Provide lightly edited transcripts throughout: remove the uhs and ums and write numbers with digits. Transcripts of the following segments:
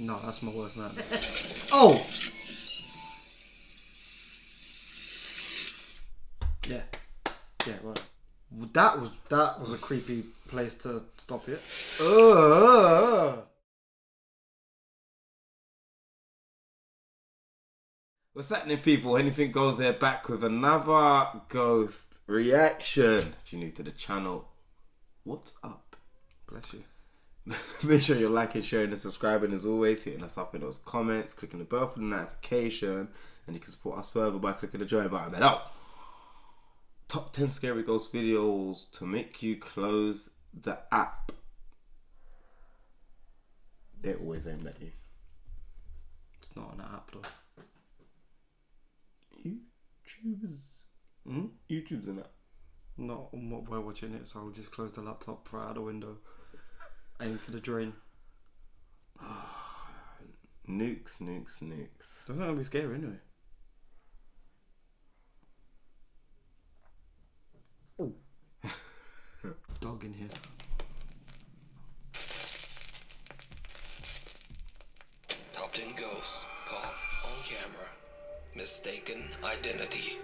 No, that's my worst nightmare. Oh! Yeah. Yeah, right. That was a creepy place to stop it. What's happening, people? Anything Goes there, back with another ghost reaction. If you're new to the channel, what's up? Bless you. Make sure you're liking, sharing, and subscribing as always. Hitting us up in those comments, clicking the bell for the notification, and you can support us further by clicking the join button below. Top 10 scary ghost videos to make you close the app. They're always aimed at you. It's not an app though. YouTube's in it. Not on what we're watching it, so I'll just close the laptop, throw it out the window, aim for the drain. Nukes. Doesn't that be scary anyway? Oh. Dog in here. Top 10 ghosts caught on camera. Mistaken identity.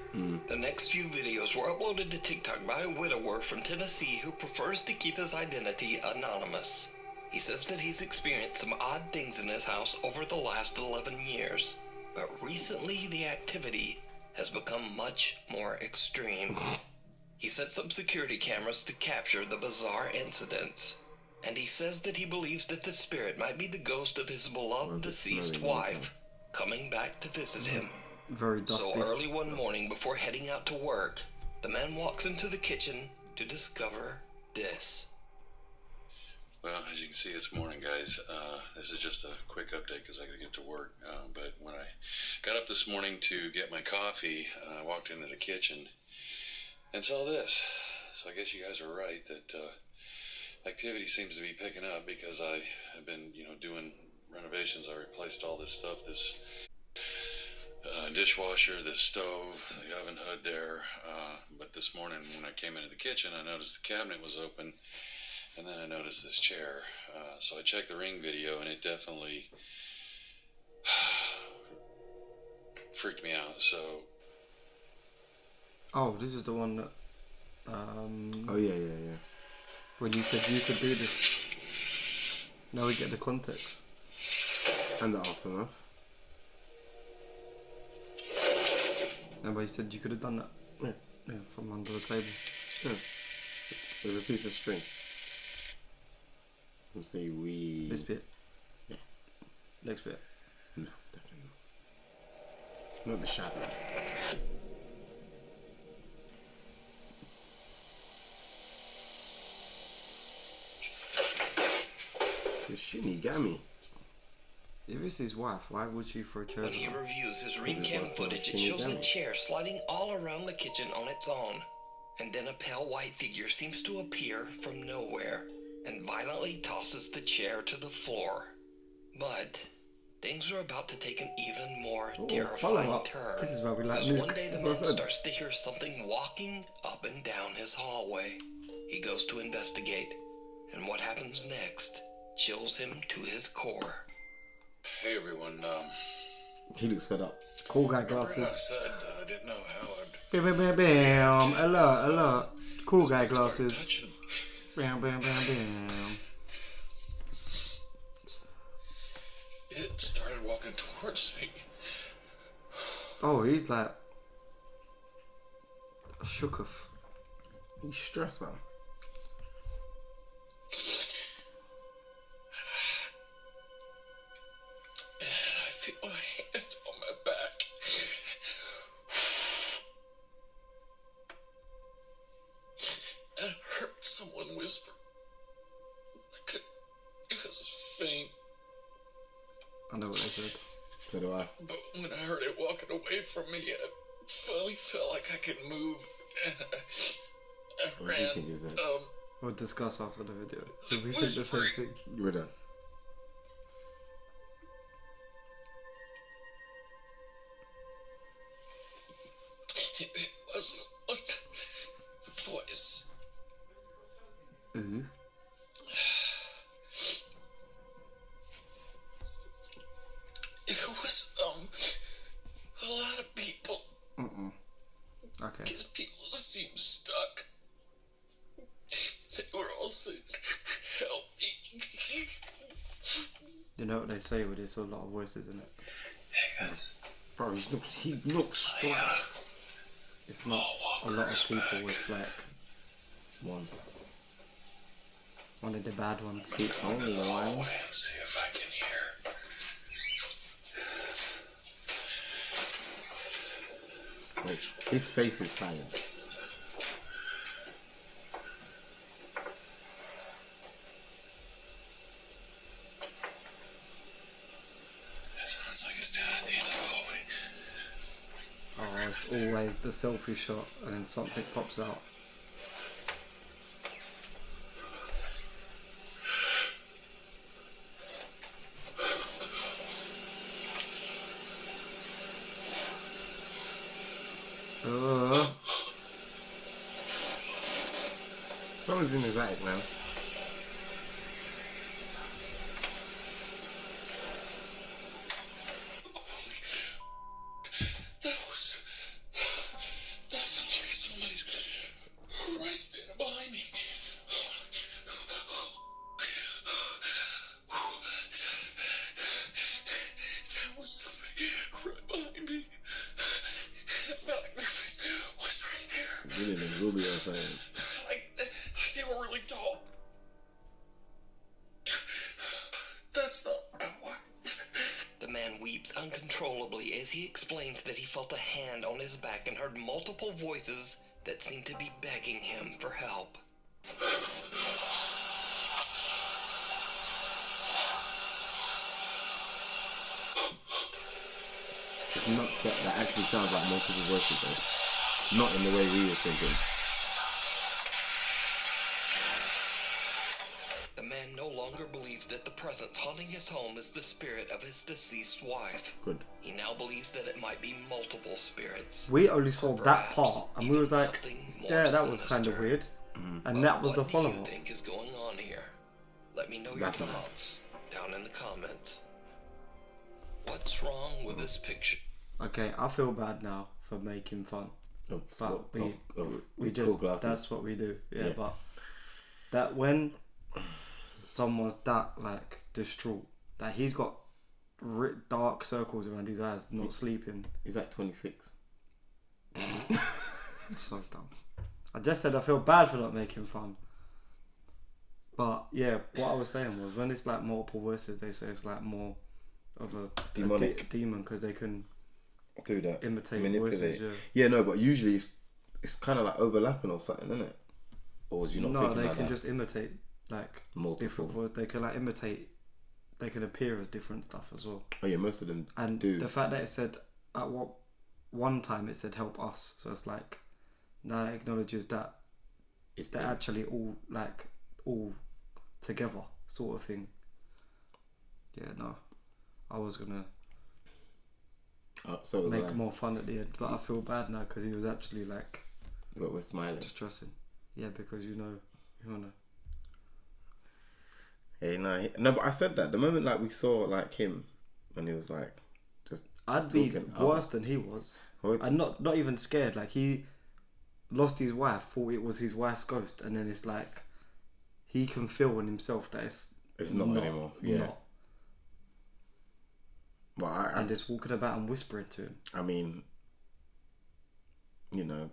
The next few videos were uploaded to TikTok by a widower from Tennessee who prefers to keep his identity anonymous. He says that he's experienced some odd things in his house over the last 11 years, but recently the activity has become much more extreme. He sets up security cameras to capture the bizarre incidents, and he says that he believes that the spirit might be the ghost of his beloved deceased wife coming back to visit him. Very dusty. So early one morning before heading out to work, the man walks into the kitchen to discover this. Well, as you can see, it's morning, guys. This is just a quick update because I got to get to work. But when I got up this morning to get my coffee, I walked into the kitchen and saw this. So I guess you guys are right that activity seems to be picking up because I have been, doing renovations. I replaced all this stuff, this dishwasher, this stove, the oven hood there. But this morning when I came into the kitchen, I noticed the cabinet was open. And then I noticed this chair. So I checked the Ring video, and it definitely freaked me out. So. Oh, this is the one that. Oh yeah. When you said you could do this. Now we get the context. And the aftermath. Remember you said you could have done that? Yeah, from under the table. Yeah. There's a piece of string. Let's say we... This bit? Yeah. Next bit? No, definitely not. Not the shadow. The shinigami. If it's his wife, why would she for a chair? When he reviews his Ring cam footage, it shows a chair sliding all around the kitchen on its own. And then a pale white figure seems to appear from nowhere and violently tosses the chair to the floor. But things are about to take an even more terrifying turn. This is why we like Because one Nukes. day the man starts to hear something walking up and down his hallway. He goes to investigate, and what happens next chills him to his core. Hey everyone, He looks fed up. Cool guy glasses. I said I didn't know how I'd... Bam, bam, bam, bam. Alert. Cool guy glasses. Bam, bam, bam, bam. It started walking towards me. Oh, he's like... shook of. He's stressed, man. And I feel my hand on my back. And I heard someone whisper. It was faint. I know what they said. So do I. But when I heard it walking away from me, I finally felt like I could move. And I ran. We'll discuss after the video. Do we think the same thing? We're done. It wasn't a voice. You know what they say with this, a lot of voices in it. Hey guys. Bro, he looks stressed. It's not a lot of people, it's like one of the bad ones. Keep on the line. Wait and see if I can hear. Wait, his face is tired. That sounds like it's down at the end of the hallway. Oh, it's always the selfie shot and then something pops out. Someone's in his attic, man. That felt like somebody right standing behind me. That was somebody right behind me. It felt like their face was right there. Really, the Rubio saying. Like they were really tall. That's not my wife. The man weeps uncontrollably as he explains that he felt a hand on his back and heard multiple voices that seemed to be begging him for help. It's nuts that actually sounds like multiple voices though. Not in the way we were thinking. The man no longer believes that the presence haunting his home is the spirit of his deceased wife. Good. He now believes that it might be multiple spirits. We only saw that Perhaps part and we was even like, something more yeah, that was kind of sinister. weird. And But that was the what do you follow-up. think is going on here? Let me know your That's thoughts down in the comments. What's wrong with this picture? Okay, I feel bad now for making fun. But we just, cool glasses. that's what we do. Yeah, Yeah. but that when someone's that like distraught, that he's got dark circles around his eyes, not sleeping. Is that 26? It's so dumb. I just said I feel bad for not making fun. But yeah, what I was saying was when it's like multiple voices, they say it's like more of a Demonic. demon because they can Do that. imitate Manipulate. voices. Yeah, no, but usually it's kind of like overlapping or something, isn't it? Or was you not No, thinking they like can that? just imitate like Multiple. different voices. They can like imitate. They can appear as different stuff as well. Oh yeah, most of them And do. the fact that it said at one time it said help us, so it's like now it acknowledges that It's they're actually all together sort of thing. Yeah, no, I was gonna so was make I. more fun at the end, but I feel bad now because he was actually like But we're smiling. stressing. Yeah, because you wanna. Hey, no, but I said that the moment like we saw like him, and he was like, just. I'd be talking. worse than he was. What? I'm not even scared. Like he lost his wife, thought it was his wife's ghost, and then it's like he can feel in himself that it's not anymore. Yeah. Not. But And just walking about and whispering to him. I mean,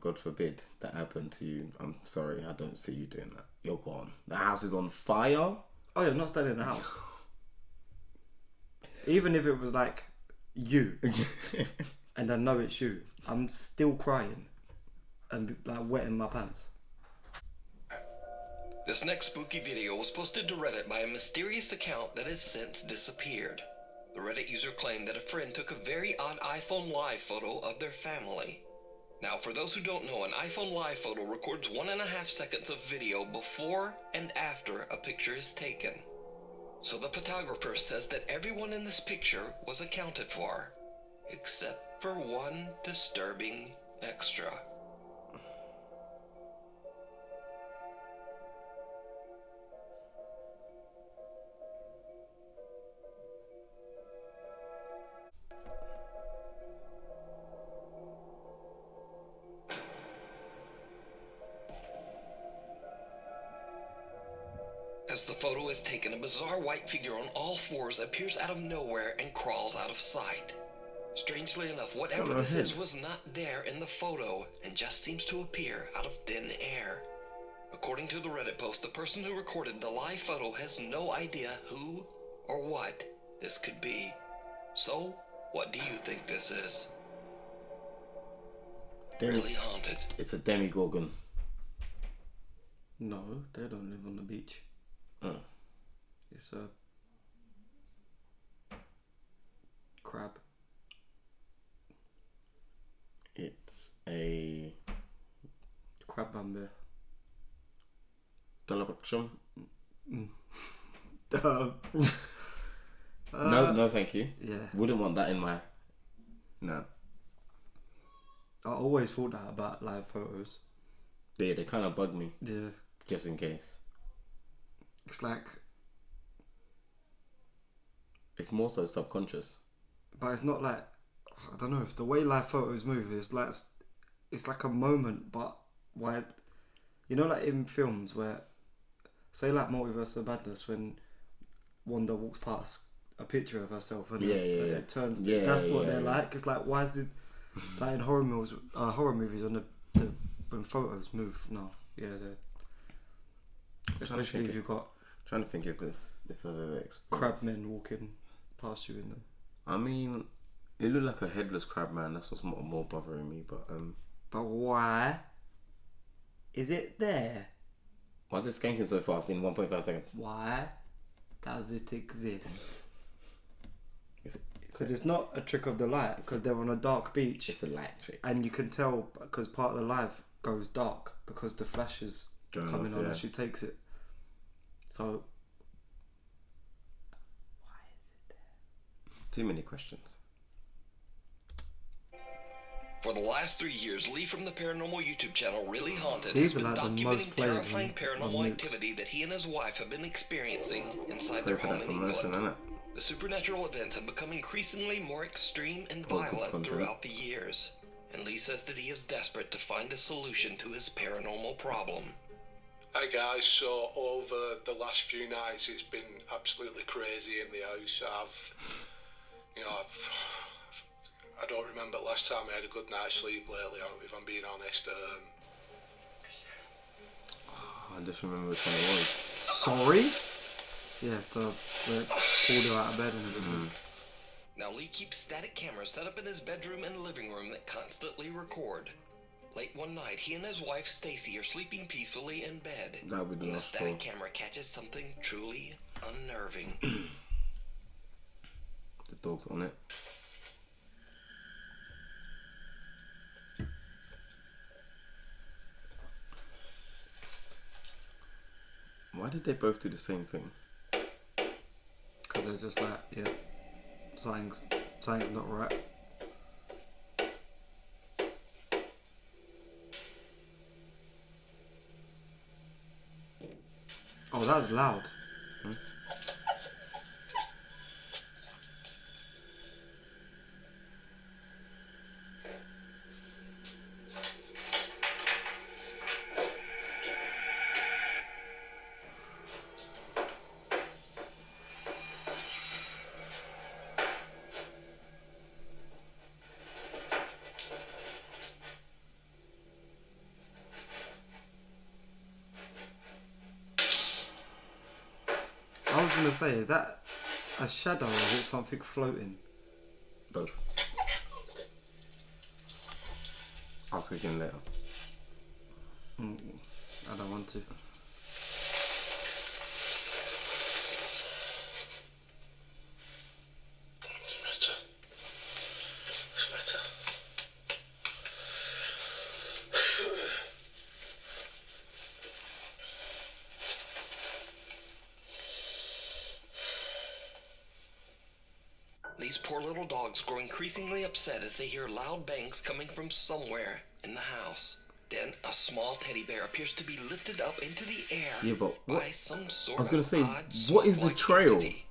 God forbid that happened to you. I'm sorry, I don't see you doing that. You're gone. The house is on fire. Oh, you're not staying in the house. Even if it was like you, and I know it's you, I'm still crying and like wetting my pants. This next spooky video was posted to Reddit by a mysterious account that has since disappeared. The Reddit user claimed that a friend took a very odd iPhone Live photo of their family. Now, for those who don't know, an iPhone Live photo records 1.5 seconds of video before and after a picture is taken. So the photographer says that everyone in this picture was accounted for, except for one disturbing extra. As As the photo is taken, a bizarre white figure on all fours appears out of nowhere and crawls out of sight. Strangely enough, whatever this is was not there in the photo and just seems to appear out of thin air. According to the Reddit post, the person who recorded the live photo has no idea who or what this could be. So, what do you think this is? Really haunted. It's a demigorgon. No, they don't live on the beach. Oh. It's a crab. It's a Crab bambi. Dalabaksham. No, thank you. Yeah. Wouldn't want that in my. No. I always thought that about live photos. Yeah, they kind of bug me. Yeah. Just in case. It's like, It's more so subconscious. but it's not like, I don't know, it's the way live photos move. It's like a moment, but why, you know, like in films where, say like Multiverse of Madness, when Wanda walks past a picture of herself and it turns to, that's what they're like. It's like, why is it like in horror movies on the when photos move? No, yeah, they're, especially if you've got Trying to think if I've ever experienced. crabmen walking past you in them. I mean, it looked like a headless crab man. That's what's more bothering me. But why is it there? Why is it skanking so fast in 1.5 seconds? Why does it exist? It's Because it's not a trick of the light, because they're on a dark beach. a light trick. And you can tell because part of the live goes dark because the flash is coming on and she takes it. So, why is it there? Too many questions. For the last 3 years, Lee from the Paranormal YouTube channel Really Haunted These has are been like the documenting most played terrifying on paranormal Nukes. activity that he and his wife have been experiencing inside Pray their for home that in promotion, England. innit? The supernatural events have become increasingly more extreme and violent content. throughout the years, and Lee says that he is desperate to find a solution to his paranormal problem. Hi guys, so over the last few nights it's been absolutely crazy in the house. I don't remember the last time I had a good night's sleep lately, if I'm being honest. I just remember which one it was. Sorry? Yes, they pulled her out of bed and everything. Now Lee keeps static cameras set up in his bedroom and living room that constantly record. Late one night, he and his wife Stacy are sleeping peacefully in bed That would be when the last static fall. camera catches something truly unnerving. The dog's on it. Why did they both do the same thing? Because they're just like, yeah, something's not right. Oh, that's loud. I was gonna say, is that a shadow or is it something floating? Both. Ask again later. I don't want to. It's better. These poor little dogs grow increasingly upset as they hear loud bangs coming from somewhere in the house. Then a small teddy bear appears to be lifted up into the air Yeah, but by what? some sort I was gonna of say, odd what is the smoke-like trail? entity.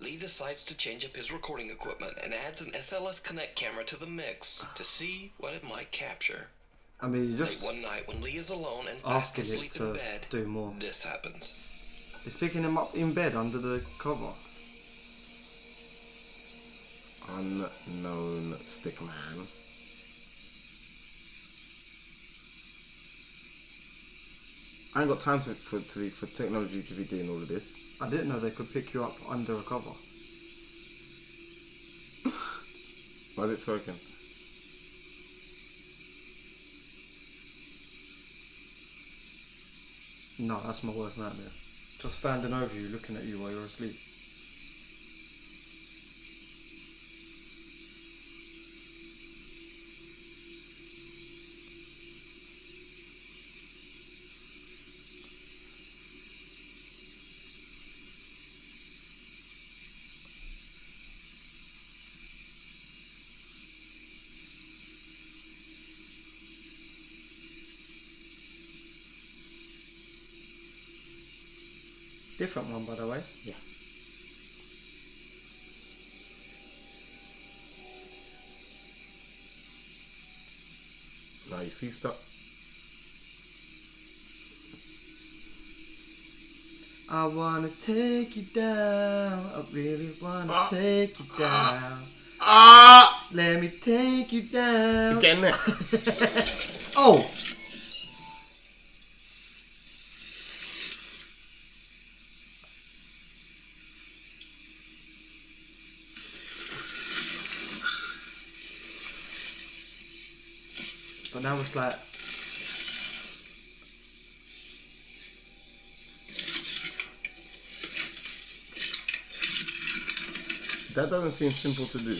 Lee decides to change up his recording equipment and adds an SLS Connect camera to the mix to see what it might capture. I mean, you Late just one night when Lee is alone and fast asking asleep it in to bed, do more. this happens. It's picking him up in bed under the cover. Unknown stickman. I ain't got time for technology to be doing all of this. I didn't know they could pick you up under a cover. Why is it twerking? No, that's my worst nightmare. Just standing over you, looking at you while you're asleep. Different one, by the way. Yeah. Now you see stuff. I wanna take you down. I really wanna take you down. Let me take you down. He's getting there. Oh! But now it's like, that doesn't seem simple to do.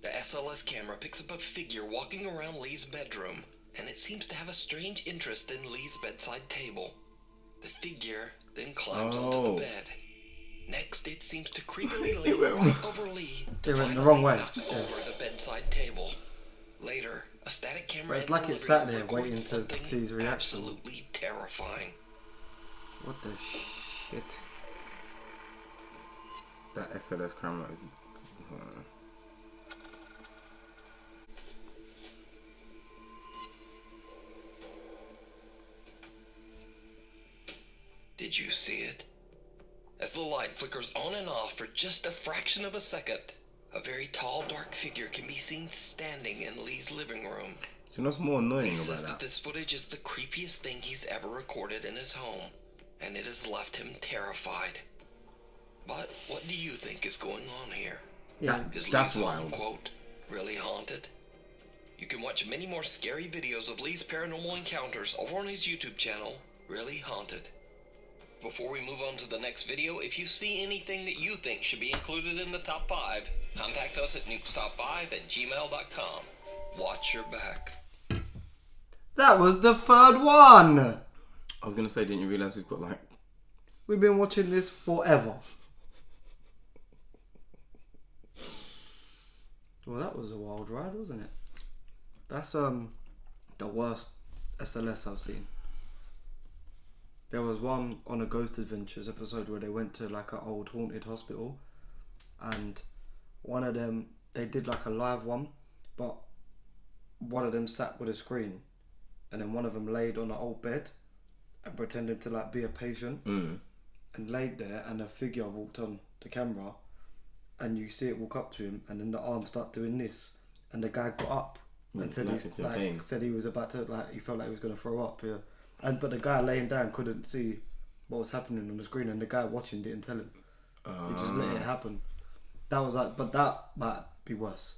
The SLS camera picks up a figure walking around Lee's bedroom, and it seems to have a strange interest in Lee's bedside table. The figure then climbs onto the bed. Next, it seems to creepily lean right over Lee to It went the finally wrong way. knock over the bedside table. Later, a static camera It's in like the it living sat room there waiting records to something see his reaction. absolutely terrifying. what the shit? That SLS camera is. Did you see it? As the light flickers on and off for just a fraction of a second, a very tall, dark figure can be seen standing in Lee's living room. Do you know what's more annoying Lee about says that? that this footage is the creepiest thing he's ever recorded in his home, and it has left him terrified. But what do you think is going on here? Yeah, Is That's Lee's home, wild. quote, really haunted? You can watch many more scary videos of Lee's paranormal encounters over on his YouTube channel, Really Haunted. Before we move on to the next video, if you see anything that you think should be included in the top 5, contact us at nukestop5@gmail.com. Watch your back. that was the third one. I was gonna say, didn't you realise we've got like. We've been watching this forever. Well, that was a wild ride, wasn't it? That's the worst SLS I've seen. There was one on a Ghost Adventures episode where they went to like an old haunted hospital, and one of them, they did like a live one, but one of them sat with a screen, and then one of them laid on an old bed and pretended to like be a patient, and laid there, and a figure walked on the camera, and you see it walk up to him, and then the arms start doing this, and the guy got up and said like he's it's in like pain. said he was about to like, he felt like he was gonna throw up, yeah. But the guy laying down couldn't see what was happening on the screen, and the guy watching didn't tell him. He just let it happen. That was like, but that might be worse.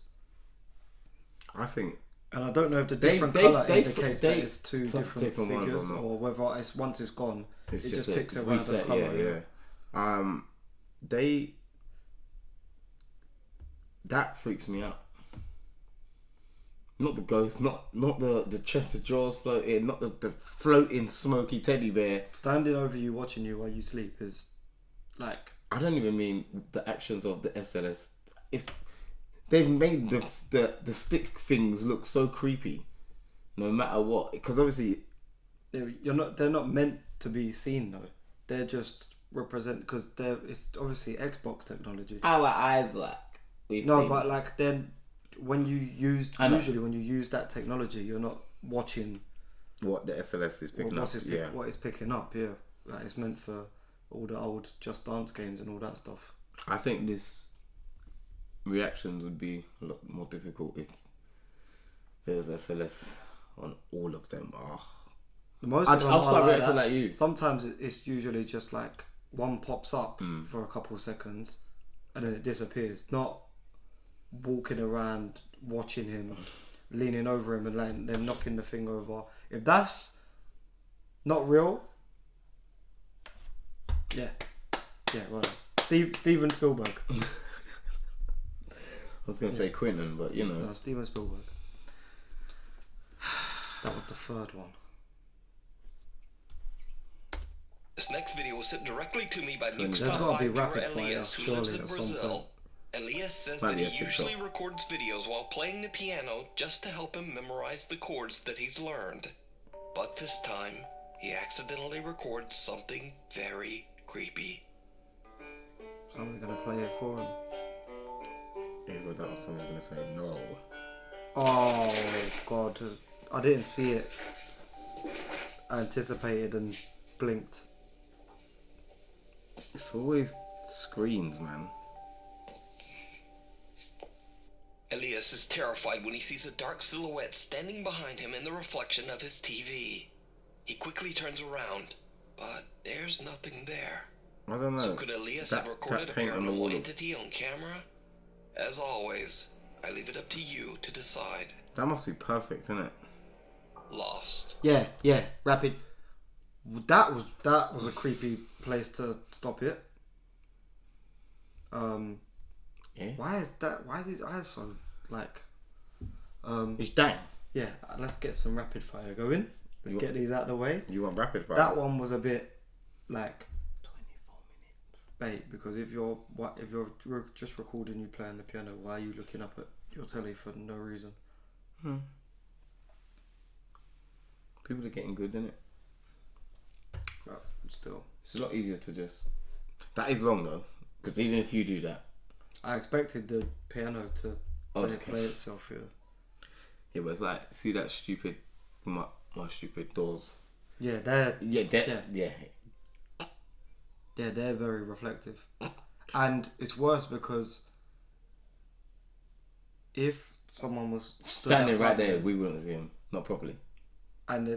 I think. And I don't know if the different colour indicates that it's two different figures, or whether it's once it's gone, it just picks a random colour. Yeah. That freaks me out. Not the ghost, not the chest of drawers floating, not the floating smoky teddy bear. Standing over you, watching you while you sleep is like. I don't even mean the actions of the SLS. They've made the stick things look so creepy, no matter what. Because obviously, They're not meant to be seen though. They're just represent because it's obviously Xbox technology. our eyes work. we've No, seen. but like then when you use I know. usually when you use that technology, you're not watching what the SLS is picking up. what it's picking up. Yeah, like it's meant for all the old Just Dance games and all that stuff. I think this reactions would be a lot more difficult if there was SLS on all of them. Most I'll of them are start like reacting that. like you. Sometimes it's usually just like one pops up for a couple of seconds and then it disappears. Not walking around watching him, leaning over him and then knocking the thing over. If that's not real, yeah, right. Steven Spielberg. I was going to say Quentin, but you know. No, Steven Spielberg. That was the third one. This next video was sent directly to me by Nukes There's top gotta be 5 viewer rapid fire, Elias, who surely, lives in at some point. Brazil. Elias says Might that be a he TikTok. usually records videos while playing the piano just to help him memorize the chords that he's learned. But this time, he accidentally records something very creepy. Someone's gonna play it for him. Here we go, someone's going to say no. Oh god, I didn't see it. I anticipated and blinked. It's always screens, man. Elias is terrified when he sees a dark silhouette standing behind him in the reflection of his TV. He quickly turns around, but there's nothing there. I don't know. So could Elias have recorded a paint on the wall. paranormal entity on camera? As always, I leave it up to you to decide. That must be perfect, isn't it? Lost. Yeah, rapid. That was a creepy place to stop it. Yeah. Why is his eyes so like? It's dang. Yeah, let's get some rapid fire going. Let's get these out of the way. You want rapid fire? That one was a bit like 24 minutes. bait because if you're just recording you playing the piano, why are you looking up at your telly for no reason? People are getting good, isn't it? But still, It's a lot easier to just... That is long, though. Because even if you do that... I expected the piano to Okay. play itself here. Yeah, but it's like, see that stupid... My stupid doors. Yeah, they're Yeah. they're very reflective, and it's worse because if someone was Standing right outside there, we wouldn't see him. Not properly. and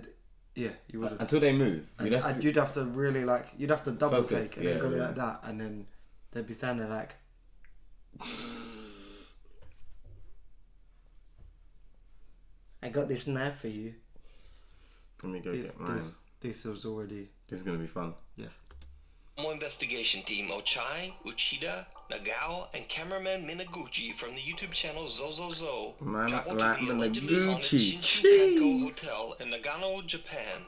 you would have. Until they move. You'd have to really you'd have to double Focus, take and then yeah, go yeah. like that, and then they'd be standing like. I got this knife for you. Let me go get mine. This was already. This is going to be fun. Yeah. Paranormal investigation team Ochai, Uchida, Nagao, and cameraman Minaguchi from the YouTube channel Zozozo Man, traveled like to the allegedly haunted Minaguchi. Shinshu Kanko Hotel in Nagano, Japan.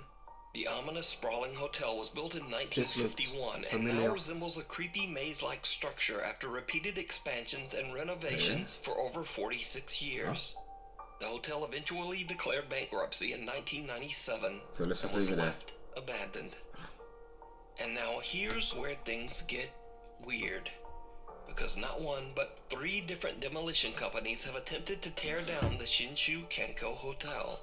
The ominous sprawling hotel was built in 1951 and now familiar. resembles a creepy maze-like structure after repeated expansions and renovations for over 46 years. The hotel eventually declared bankruptcy in 1997 So let's just and was leave it there. left abandoned. And now here's where things get weird. Because not one, but 3 different demolition companies have attempted to tear down the Shinshu Kanko Hotel.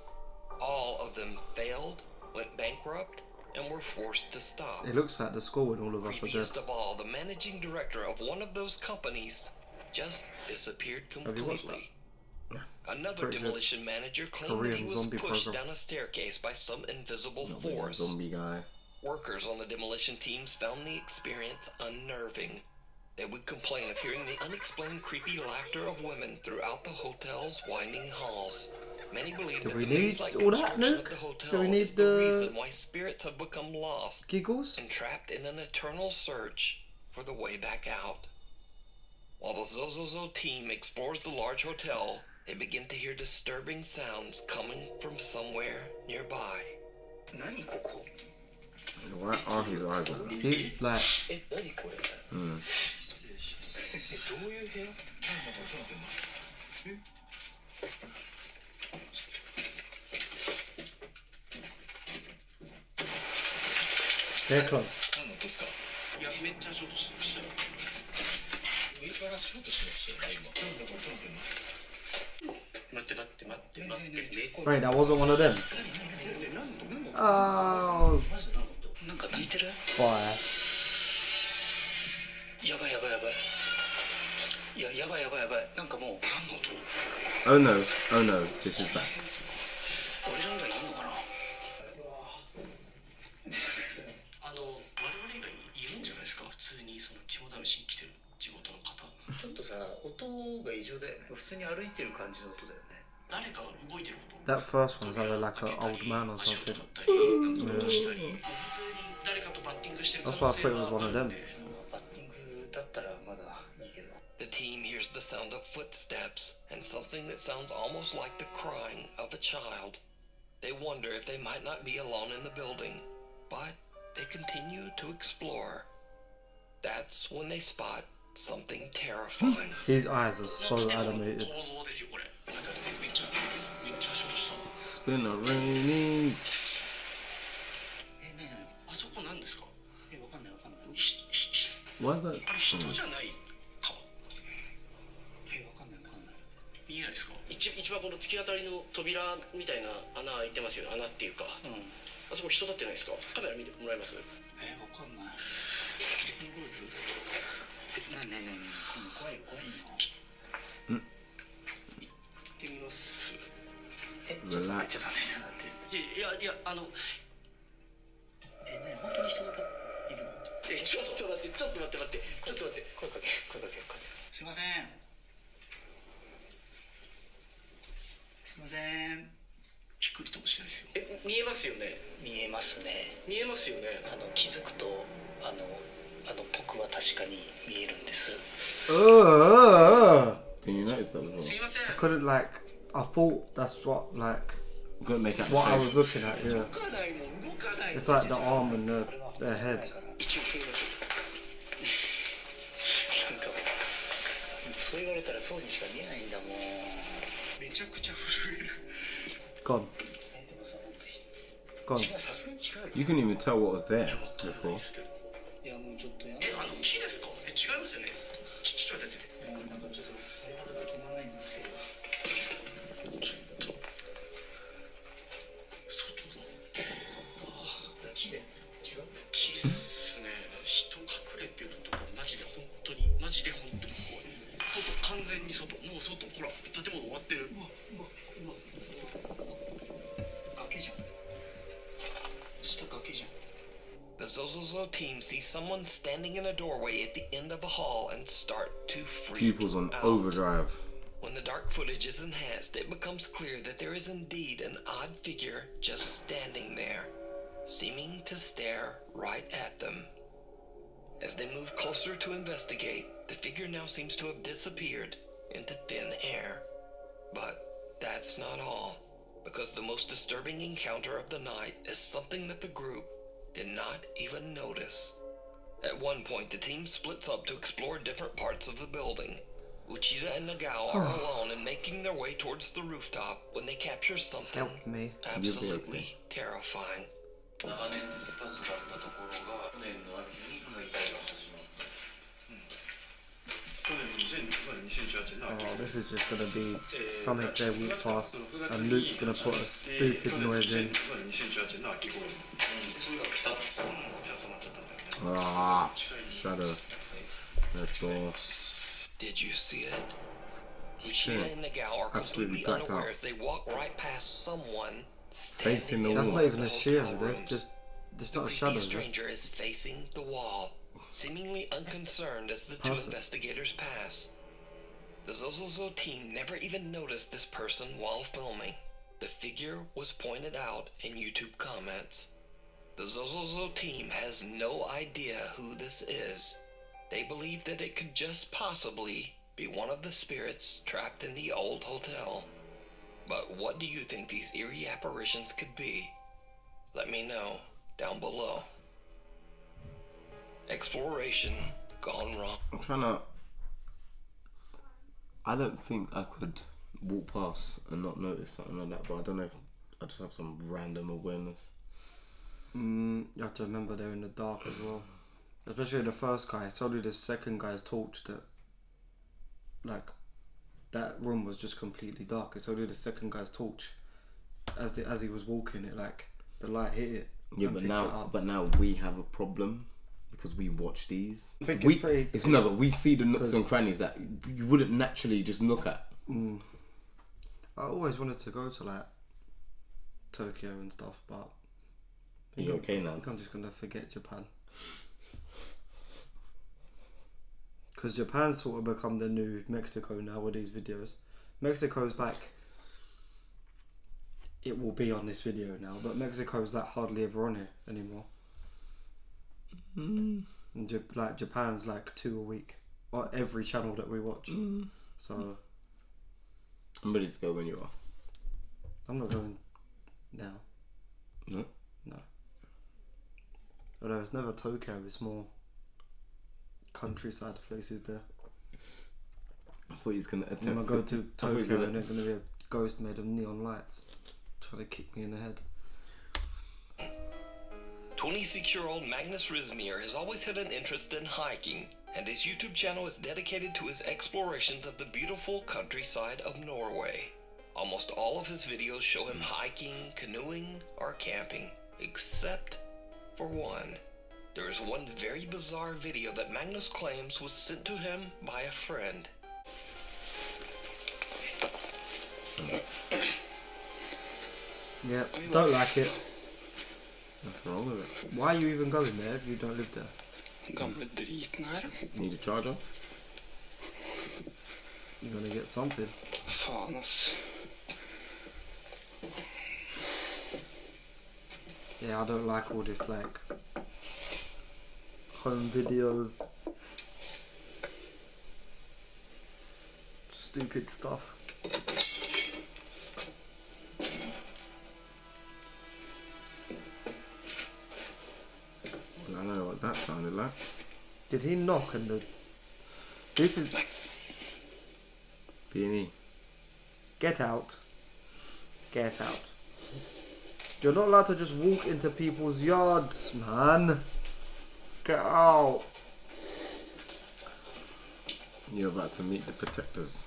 All of them failed, went bankrupt, and were forced to stop. It looks like the school and all of us are dead. Creepiest of all, the managing director of one of those companies just disappeared you watched completely. Another Pretty good. demolition manager claimed that he Korean was zombie pushed program. down a staircase by some invisible Not force. being a zombie guy. Workers on the demolition teams found the experience unnerving. They would complain of hearing the unexplained creepy laughter of women throughout the hotel's winding halls. Many believe Do that we the need maze-like all that, construction Nuke? of the Do hotel we need is the the- reason why spirits have become lost Giggles? and trapped in an eternal search for the way back out. While the Zozozo team explores the large hotel, they begin to hear disturbing sounds coming from somewhere nearby. Why are his eyes like that? He's like. They're close. Wait, that wasn't one of them. Oh. Boy. やばいやばいやばい。いや、やばいやばいやばい。なんかもう、Oh no, oh no, this is bad. 俺ら以外いんのかな。我々以外にいるんじゃないですか。普通にその肝試しに来てる地元の方。ちょっとさ、音が異常で、普通に歩いてる感じの音だよね。誰かが動いてること。That first one sounded like an old man or something. That's why I thought it was one of them. The team hears the sound of footsteps and something that sounds almost like the crying of a child. They wonder if they might not be alone in the building, but they continue to explore. That's when they spot something terrifying. His eyes are so animated. Spinneroonie. Why is that? 見えないですか。一番この突き当たりの扉みたいな穴開いてますよね。穴っていうか、あそこ人立ってないですか。カメラ見てもらえます。わかんない。別のグループ。ねえ怖いな。行ってみます。Relax. いや本当に人がいるの。ちょっと待って声かけ。すいません。びっくりともしないですよ。見えますよね。見えますね。気づくと僕は確かに見えるんです。Can you notice that as well? すいません。I couldn't I thought that's what Couldn't make out the what I was face. looking at, yeah. It's like the arm and their head. 一応聞きましょう。なんかそう言われたらそうにしか見えないんだもん。めちゃくちゃ震える。Gone. You couldn't even tell what was there before. いやもうちょっとや木ですか。違いますよね。ちょっと待って。なんかちょっと鳥肌が止まらないんですよ。ちょっと外だ。木で違う。木っすね。人隠れてるとこマジで本当に怖い。外完全に外。もう外ほら建物終わってる。崖じゃん。下崖じゃん。The Zozozo team sees someone standing in a doorway at the end of a hall and start to freak Pupils on out. overdrive. When the dark footage is enhanced, it becomes clear that there is indeed an odd figure just standing there, seeming to stare right at them. As they move closer to investigate, the figure now seems to have disappeared into thin air. But that's not all, because the most disturbing encounter of the night is something that the group did not even notice. At one point, the team splits up to explore different parts of the building. Uchida and Nagao are alone and making their way towards the rooftop when they capture something Help me. absolutely terrifying. Oh, this is just gonna be something they walk past, and Luke's gonna put a stupid noise in. Shadow. The door. Did you see it? Uchida and Nagao are Absolutely completely blacked unaware out. as they walk right past someone Facing standing the in That's wall. not one even of a the shield, hotel they're rooms. just, it's The not a creepy shadow. Just, stranger is facing the wall, seemingly unconcerned as the two Person. investigators pass. The Zozozo team never even noticed this person while filming. The figure was pointed out in YouTube comments. The Zozozo team has no idea who this is. They believe that it could just possibly be one of the spirits trapped in the old hotel. But what do you think these eerie apparitions could be? Let me know down below. Exploration gone wrong. I'm trying to. I don't think I could walk past and not notice something like that, but I don't know if I just have some random awareness. you have to remember they're in the dark as well. Especially the first guy. It's only the second guy's torched it. like that room was just completely dark. It's only the second guy's torch. As he was walking, it like the light hit it. Yeah, but now we have a problem because we watch these. I think but we see the nooks and crannies that you wouldn't naturally just look at. I always wanted to go to like Tokyo and stuff, but You're okay now. I think I'm just gonna forget Japan. Because Japan's sort of become the new Mexico now with these videos. Mexico's like, it will be on this video now, but Mexico's like hardly ever on here anymore. And like Japan's like 2 a week on every channel that we watch. So I'm ready to go when you are. I'm not going now. No? No. Although it's never Tokyo, it's more countryside places there. I thought he was going to attempt I'm going to go to Tokyo and there's going to be a ghost made of neon lights trying to kick me in the head. 26-year-old Magnus Rismir has always had an interest in hiking, and his YouTube channel is dedicated to his explorations of the beautiful countryside of Norway. Almost all of his videos show him hiking, canoeing, or camping, except for one. There is one very bizarre video that Magnus claims was sent to him by a friend. Yeah, don't like it. What's wrong with it? Why are you even going there if you don't live there? Need a charger? You're gonna get something. Yeah, I don't like all this like home video stupid stuff. I don't know what that sounded like. Did he knock and the... This is... B&E. Get out. Get out. You're not allowed to just walk into people's yards, man. Get out. You're about to meet the protectors.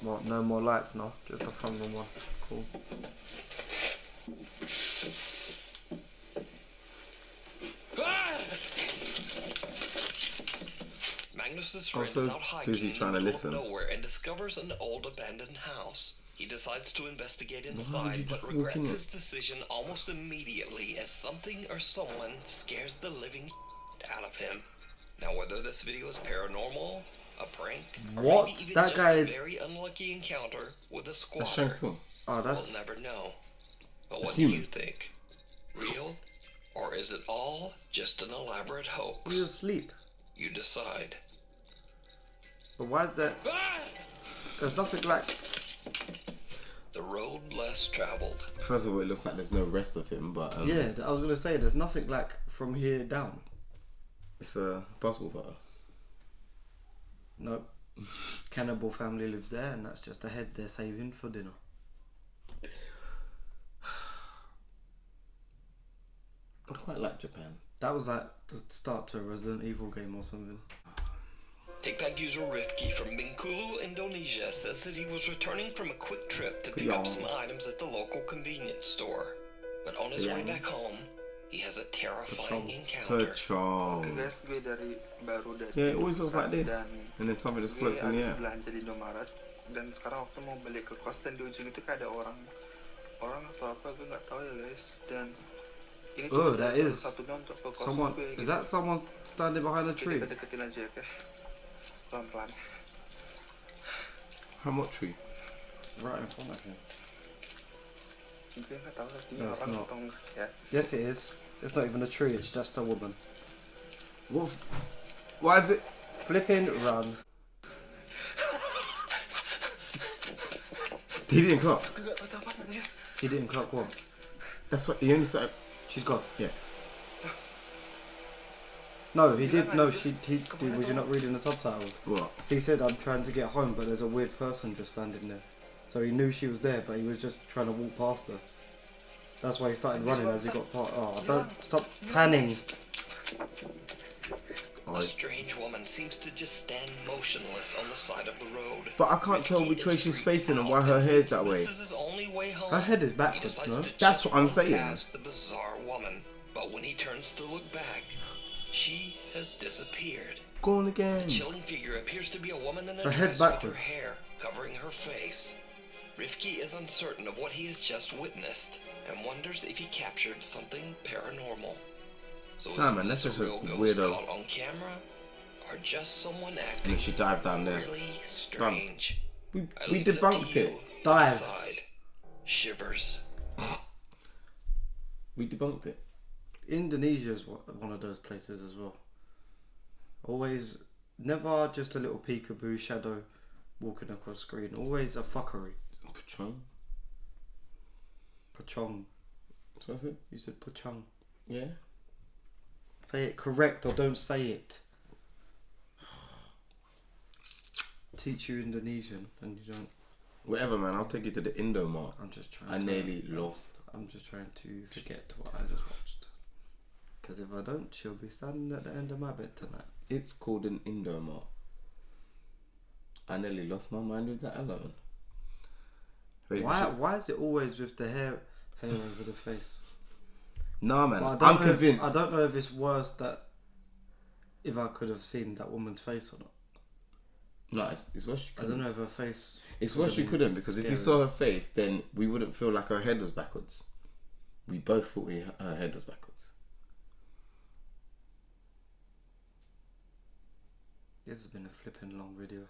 What, no more lights now? Just the front one. Cool. Magnus's friend is out hiking in the middle of nowhere and discovers an old abandoned house. He decides to investigate inside, but regrets his decision almost immediately as something or someone scares the living out of him. Now, whether this video is paranormal, a prank, or What? maybe even That just guy a is... very unlucky encounter with a That's squatter, Shang-Tsung. Oh, that's... we'll never know. But what human. do you think? Real? Or is it all just an elaborate hoax? He's asleep. You decide. But why is that... There's nothing like... The road less traveled. First of all, it looks like there's no rest of him, but... Yeah, I was going to say, there's nothing like from here down. It's a possible photo. Nope. Cannibal family lives there and that's just a head they're saving for dinner. I quite like Japan. That was like the start to a Resident Evil game or something. TikTok user Rifki from Bengkulu, Indonesia says that he was returning from a quick trip to pick up some items at the local convenience store. But on his way back home, he has a terrifying encounter. Yeah, it always looks like this. And then something just floats in the air. Belanja di Indomaret dan sekarang waktu mau balik ke kos dan di ujung itu kayak ada orang atau apa gue nggak tahu ya guys dan ini Oh, that is satunya untuk ke kos someone. gue Is that someone standing behind a tree? deketin aja ya pelan-pelan. How much tree? Right in front of him. Gue nggak tahu sih No, it's orang not. atau enggak ya. Yes, it is. It's not even a tree. It's just a woman. What? Why is it? Flipping run. He didn't clock. He didn't clock what? That's what he only said. She's gone. Yeah. No, he did. No, he did. Was you not reading the subtitles? What? He said, "I'm trying to get home, but there's a weird person just standing there." So he knew she was there, but he was just trying to walk past her. That's why he started running as he got past. Oh, don't stop panning. A strange woman seems to just stand motionless on the side of the road. But I can't tell which way she's facing and why her hair's that way. This is his only way home. Her head is He backwards, decides no? to That's just what I'm walk saying. past the bizarre woman, but when he turns to look back, she has disappeared. Gone again. The chilling figure appears to be a woman in a Her head's dress with her backwards. hair covering her face. Rifki is uncertain of what he has just witnessed and wonders if he captured something paranormal. So Nah, is man, that's this just a a real ghost weirdo. caught on camera, or just someone And acting then she dived down there. really strange? We I we leave it up to debunked you it. to Dived. decide. Shivers. We debunked it. Indonesia is one of those places as well. Always, never just a little peekaboo shadow walking across screen. Always a fuckery. Pachong. Pachong. So that's it. You said pachong. Yeah. Say it correct or don't say it. Teach you Indonesian and you don't. Whatever, man. I'll take you to the Indo Mart. I'm just trying I to. nearly lost. I'm just trying to forget what I just watched. Because if I don't, she'll be standing at the end of my bed tonight. It's called an Indo Mart. I nearly lost my mind with that alone. Ready for shit? Why is it always with the hair over the face? Nah, man. But I'm convinced. I don't know if it's worse that if I could have seen that woman's face or not. No, it's worse. I don't know if her face. It's worse you couldn't, because if you saw her face, then we wouldn't feel like her head was backwards. We both thought her head was backwards. This has been a flipping long video.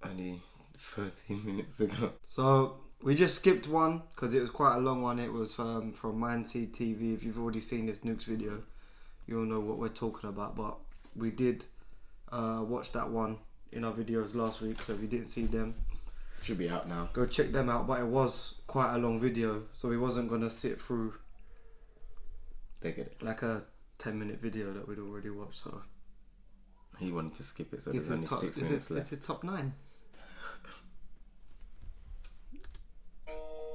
Only 13 minutes to go. So we just skipped one because it was quite a long one. It was from Mindseed TV. If you've already seen this Nukes video, you'll know what we're talking about. But we did watch that one in our videos last week. So if you didn't see them, Should be out now. go check them out. But it was quite a long video, so we wasn't gonna sit through They get it. like a 10-minute video that we'd already watched. So He wanted to skip it, so this there's is only 6 minutes left. this is top 9.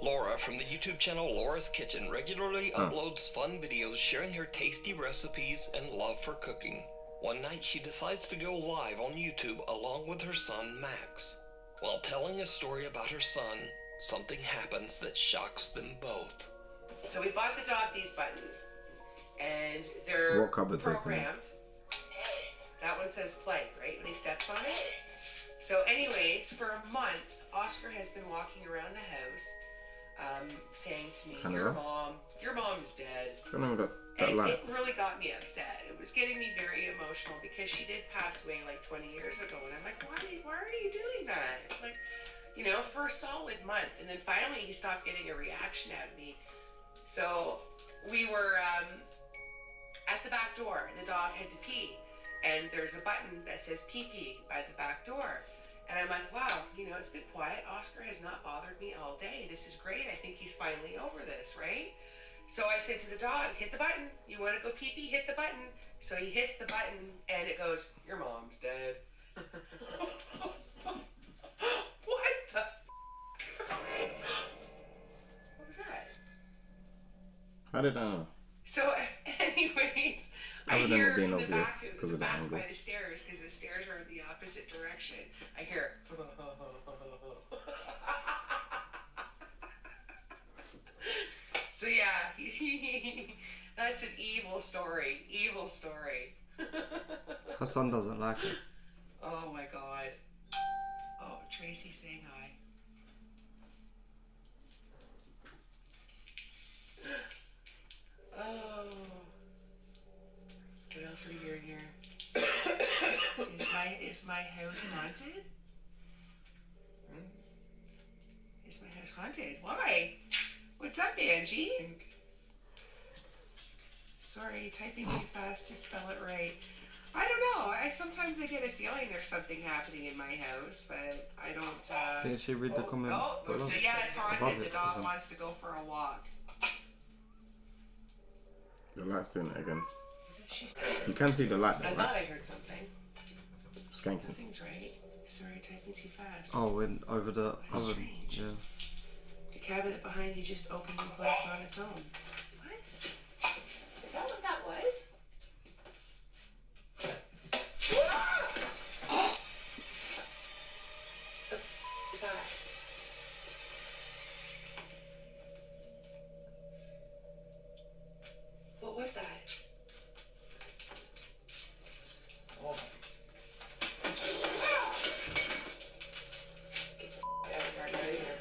Laura from the YouTube channel Laura's Kitchen regularly uploads fun videos sharing her tasty recipes and love for cooking. One night she decides to go live on YouTube along with her son Max. While telling a story about her son, something happens that shocks them both. So we bought the dog these buttons, and they're What cupboard's open? programmed. That one says play, right, when he steps on it. So anyways, for a month, Oscar has been walking around the house saying to me, Hello? your mom's dead. I don't know that And line. it really got me upset. It was getting me very emotional because she did pass away like 20 years ago. And I'm like, why are you doing that? Like, you know, for a solid month. And then finally he stopped getting a reaction out of me. So we were at the back door. The dog had to pee. And there's a button that says pee pee by the back door. And I'm like, wow, you know, it's been quiet. Oscar has not bothered me all day. This is great. I think he's finally over this, right? So I said to the dog, hit the button. You want to go pee pee? Hit the button. So he hits the button and it goes, your mom's dead. What the What was that? How did I know? So anyways, I Other than hear it being in the obvious back, because of the angle. by the stairs, because the stairs are in the opposite direction. I hear So yeah, that's an evil story. Evil story. Her son doesn't like it. Oh my god. Oh, Tracy saying hi. Oh. What else are we hearing here? Is my house haunted? Is my house haunted? Why? What's up, Angie? Sorry, typing too fast to spell it right. I don't know. Sometimes I get a feeling there's something happening in my house, but I don't. Didn't she read the comment? Oh, below? yeah, it's Above haunted. The it, dog above. wants to go for a walk. The light's doing it again. She's You can see the light I though, thought right? I heard something. Skanking. Nothing's right. Sorry, typing too fast. Oh, and over the That's oven. strange. Yeah. The cabinet behind you just opened and closed on its own. What? Is that what that was? The is that? What was that? Oh. Get the out of here.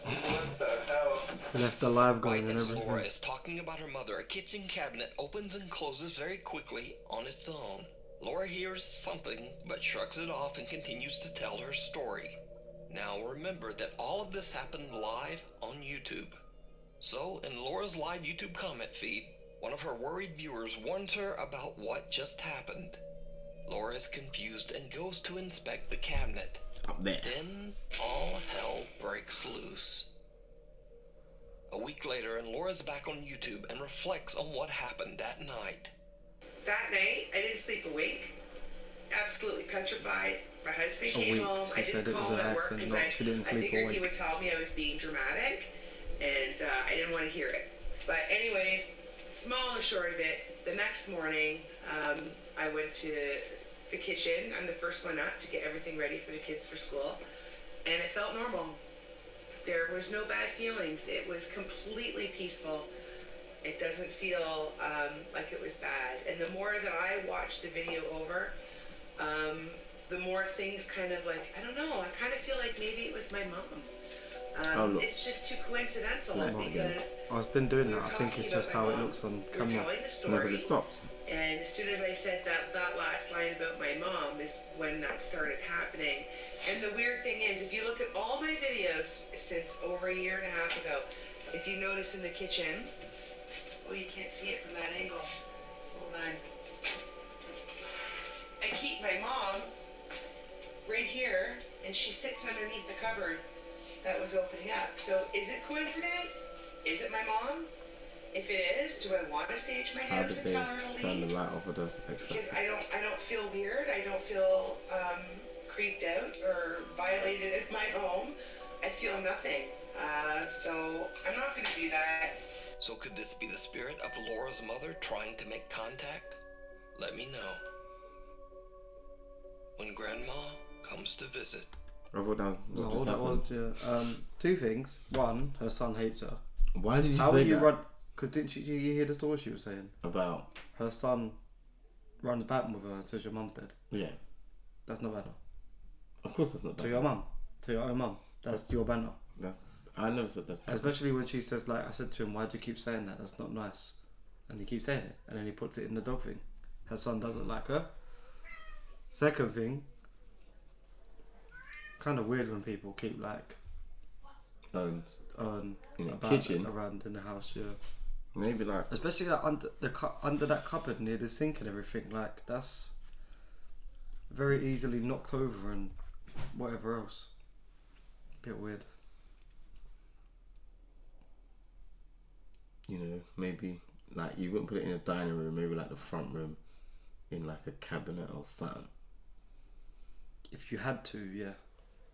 What the hell? We left the live Right going and as Laura everything. is talking about her mother, a kitchen cabinet opens and closes very quickly on its own. Laura hears something, but shrugs it off and continues to tell her story. Now remember that all of this happened live on YouTube. So, in Laura's live YouTube comment feed, one of her worried viewers warns her about what just happened. Laura is confused and goes to inspect the cabinet. Up there. Then, all hell breaks loose. A week later, and Laura's back on YouTube and reflects on what happened that night. That night, I didn't sleep a week. Absolutely petrified. My husband A came week. home. She I said didn't it was call an him at work accident, because not she didn't I sleep a figured he week. would tell me I was being dramatic, and I didn't want to hear it. But anyways, small and short of it, the next morning, I went to the kitchen. I'm the first one up to get everything ready for the kids for school, and it felt normal. There was no bad feelings. It was completely peaceful. It doesn't feel like it was bad. And the more that I watched the video over, the more things kind of like, I don't know, I kind of feel like maybe it was my mom. look. It's just too coincidental because I've been doing we that. were I think it's talking just about how my it mom. looks on We were camera. telling the No, story, because it stops. and as soon as I said that last line about my mom is when that started happening. And the weird thing is, if you look at all my videos since over a year and a half ago, if you notice in the kitchen, oh, you can't see it from that angle. Hold on. I keep my mom right here, and she sits underneath the cupboard that was opening up. So is it coincidence? Is it my mom? If it is, do I want to stage my How did house and they tell her to turn the leave? light off of the Because extra? I don't feel weird. I don't feel creeped out or violated in my home. I feel nothing. So I'm not going to do that. So could this be the spirit of Laura's mother trying to make contact? Let me know. When Grandma comes to visit. I thought that was what No, just that was happened. two things. One, her son hates her. Why did you How say would you that? run? Because didn't you hear the story she was saying? About, Her son runs back with her and says your mum's dead. yeah. That's not banner. Of course that's not To bad. your mum. To your own mum. That's your banner. I never said that's bad. Especially when she says, like, I said to him, why do you keep saying that? That's not nice. And he keeps saying it. And then he puts it in the dog thing. Her son doesn't like her. Second thing, kind of weird when people keep, like, In the about kitchen? around in the house, yeah. Maybe like, Especially like under that cupboard near the sink and everything. Like, that's very easily knocked over and whatever else. Bit weird. you know, maybe like you wouldn't put it in a dining room, maybe like the front room in like a cabinet or something. If you had to, yeah.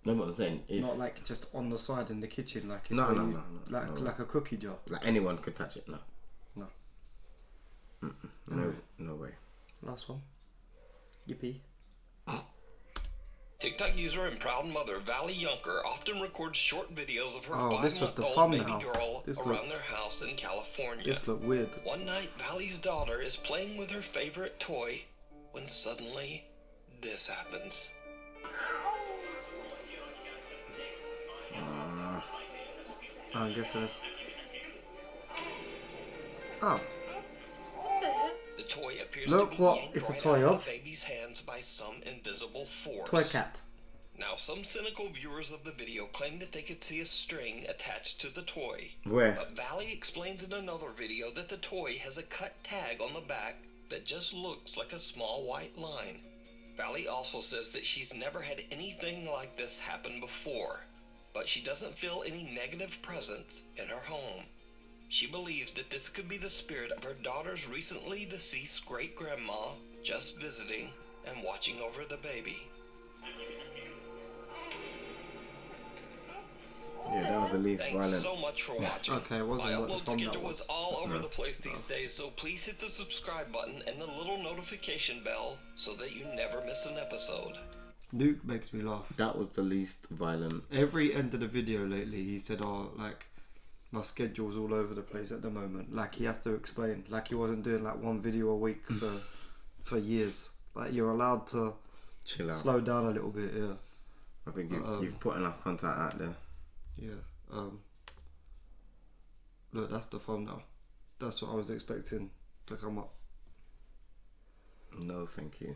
No, what I'm saying, if Not like just on the side in the kitchen, like it's No, where no, you- no, like no. like a cookie jar. like anyone could touch it, no. No. No way. Last one. Yippee. TikTok user and proud mother Valley Yunker often records short videos of her Oh, this was the 5-month-old baby thumbnail. girl This around look- their house in California. This look weird. One night, Valley's daughter is playing with her favorite toy when suddenly this happens. I guess it's. Oh, The toy appears Look to be what yanked it's a right toy out of. the baby's hands by some invisible force. toy cat. Now, some cynical viewers of the video claim that they could see a string attached to the toy. Where? But Valley explains in another video that the toy has a cut tag on the back that just looks like a small white line. Valley also says that she's never had anything like this happen before, but she doesn't feel any negative presence in her home. She believes that this could be the spirit of her daughter's recently deceased great-grandma just visiting and watching over the baby. was the least Thanks violent. so much for watching. Okay, it wasn't My what the upload thumbnail schedule was. is all over the place these days, so please hit the subscribe button and the little notification bell so that you never miss an episode. Nuke makes me laugh. That was the least violent. Every end of the video lately, he said, "Oh, like my schedule's all over the place at the moment." Like he has to explain. Like he wasn't doing like one video a week for years. Like you're allowed to Chill out. slow down a little bit. Yeah. I think you've put enough content out there. Yeah. Look, that's the thumbnail. That's what I was expecting to come up. No, thank you.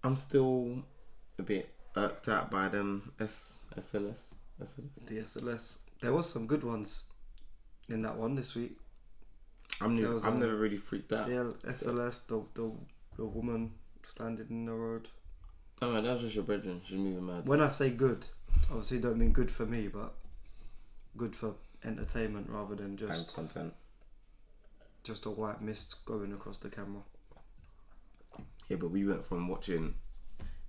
I'm still a bit irked out by them SLS. The SLS. There was some good ones in that one this week. I've never really freaked out. The SLS, the woman standing in the road. Oh man, that was just your brethren. She's moving mad. When I say good, obviously don't mean good for me, but good for entertainment rather than And just content. a white mist going across the camera. Yeah, but we went from watching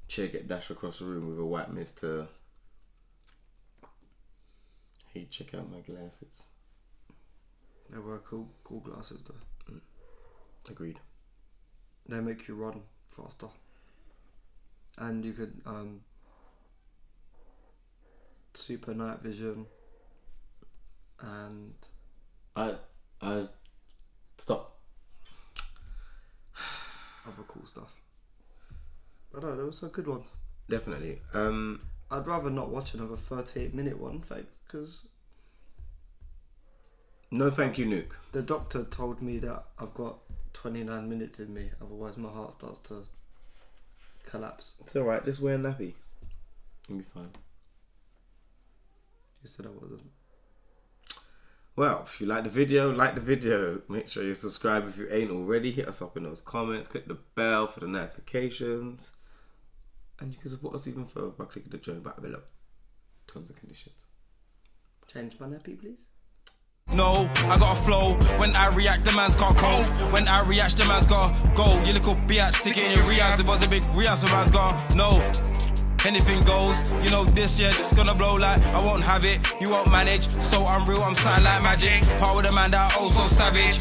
chair get dashed across the room with a white mist to, hey, check out my glasses. They were cool glasses though. Agreed. They make you run faster. And you could super night vision and I stop. other cool stuff. But no, there was some good ones. Definitely. I'd rather not watch another 38-minute one, thanks, because No, thank you, Nuke. the doctor told me that I've got 29 minutes in me, otherwise my heart starts to collapse. It's alright, just wear a nappy. You'll be fine. You said I wasn't. Well, if you like the video, make sure you subscribe if you ain't already. Hit us up in those comments, click the bell for the notifications. And you can support us even further by clicking the join button below. Terms and conditions. Change my nappy, please. No, I got a flow. When I react, the man's got cold. When I react, the man's got go. You little biatch, stick it in your reacts. It was a big react, so man's got no. Anything goes. You know this year just gonna blow like I won't have it. You won't manage. So I'm real, I'm silent like magic. Part with a man that oh so savage.